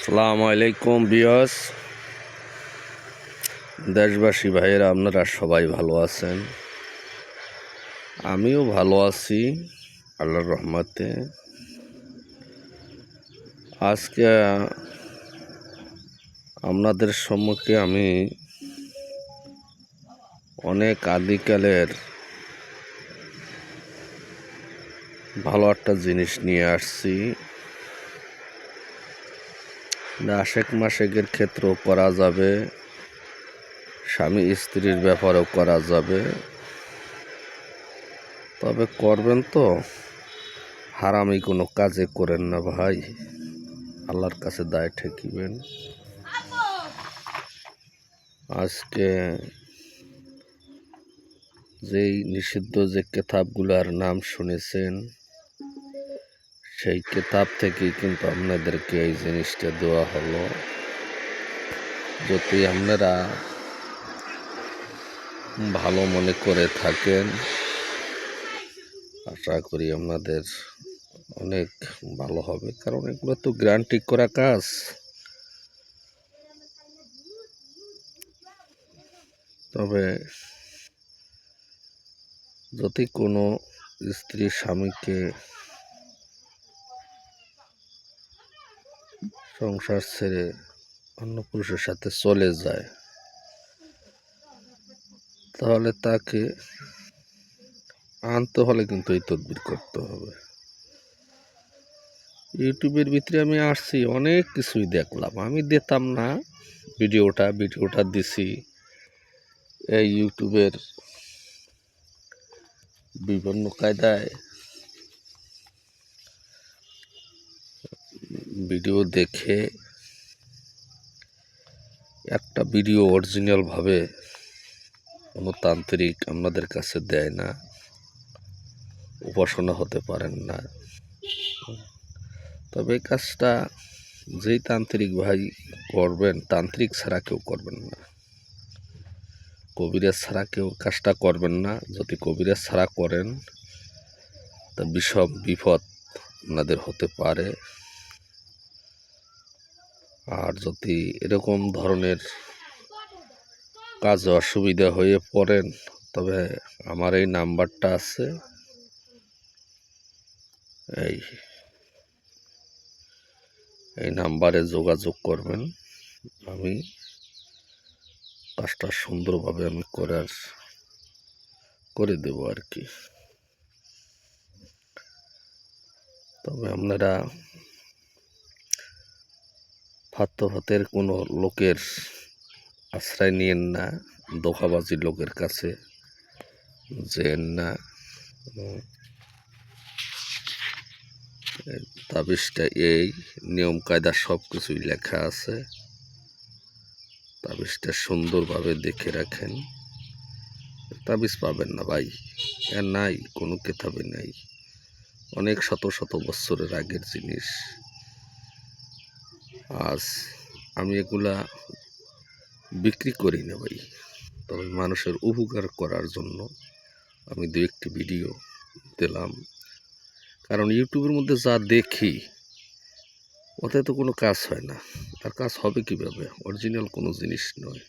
আসসালামু আলাইকুম বিয়স দেশবাসী ভাইয়েরা, আপনারা সবাই ভালো আছেন? আমিও ভালো আছি আল্লাহর রহমতে। আজকে আপনাদের সম্মুখে আমি অনেক আদিকালের ভালো একটা জিনিস নিয়ে আসছি। আশেক মাসেকের ক্ষেত্রেও করা যাবে, স্বামী স্ত্রীর ব্যাপারেও করা যাবে। তবে করবেন তো হারামি কোনো কাজে করেন না ভাই, আল্লাহর কাছে দায় ঠেকিবেন। আজকে যেই নিষিদ্ধ যে কিতাবগুলোর নাম শুনেছেন, সেই কিতাব থেকেই কিন্তু আপনাদেরকে এই জিনিসটা দেওয়া হলো। যদি আপনারা ভালো মনে করে থাকেন, আশা করি আপনাদের অনেক ভালো হবে, কারণ এগুলো তো গ্যারান্টি করা কাজ। তবে যদি কোনো স্ত্রী স্বামীকে সংসার ছেড়ে অন্য পুরুষের সাথে চলে যায়, তাহলে তাকে আনতে হলে কিন্তু এই তদবির করতে হবে। ইউটিউবের ভিতরে আমি আসছি, অনেক কিছুই দেখলাম, আমি দিতাম না ভিডিওটা দিছি। এই ইউটিউবের বিভিন্ন কায়দায় ভিডিও দেখে একটা ভিডিও অরিজিনালভাবে কোনো তান্ত্রিক আপনাদের কাছে দেয় না, উপাসনা হতে পারেন না। তবে এই কাজটা যেই তান্ত্রিক ভাই করবেন, তান্ত্রিক ছাড়া কেউ করবেন না, কবিরাজ ছাড়া কেউ কাজটা করবেন না। যদি কবিরাজ ছাড়া করেন তা বিষম বিপদ আপনাদের হতে পারে। আর যদি এরকম ধরনের কাজে অসুবিধা হয়ে পড়েন, তবে আমার এই নাম্বারটা আছে, এই নাম্বারে যোগাযোগ করবেন। আমি কাজটা সুন্দরভাবে আমি করে দেব আর কি। তবে আপনারা ফাত্তফাতের কোনো লোকের আশ্রয় নিয়েন না, ধোঁকাবাজি লোকের কাছে যেন না। তাবিজটা এই নিয়ম কায়দা সব কিছুই লেখা আছে, তাবিজটা সুন্দরভাবে দেখে রাখেন। তাবিজ পাবেন না ভাই, এর নাই, কোনো কিতাবে নাই, অনেক শত শত বছরের আগের জিনিস। আজ আমি এগুলা বিক্রি করি না ভাই, তবে মানুষের উপকার করার জন্য আমি দু একটি ভিডিও দিলাম। কারণ ইউটিউবের মধ্যে যা দেখি ওতে তো কোনো কাজ হয় না, আর কাজ হবে কিভাবে? অরিজিনাল কোনো জিনিস নয়।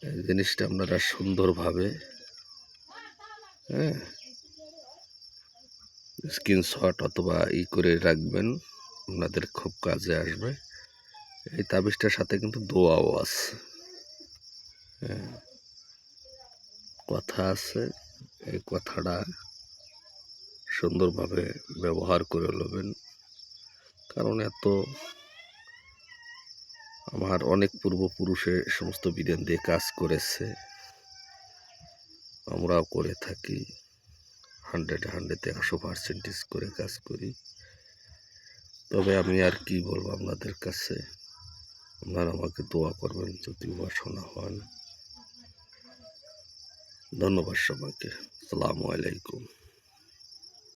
এই জিনিসটা আপনারা সুন্দরভাবে স্ক্রিনশট অথবা করে রাখবেন, আপনাদের খুব কাজে আসবে। এই তাবিজটার সাথে কিন্তু দোয়াও আছে, কথা আছে। এই কথাটা সুন্দরভাবে ব্যবহার করে নেবেন, কারণ আমার অনেক পূর্বপুরুষে সমস্ত বিধান দিয়ে কাজ করেছে, আমরাও করে থাকি। 100% করে কাজ করি। তবে আমি আর কি বলবো আপনাদের কাছে, আপনারা আমাকে দোয়া করবেন যদি উপাসনা হন। ধন্যবাদ সবাইকে। আসসালামু আলাইকুম।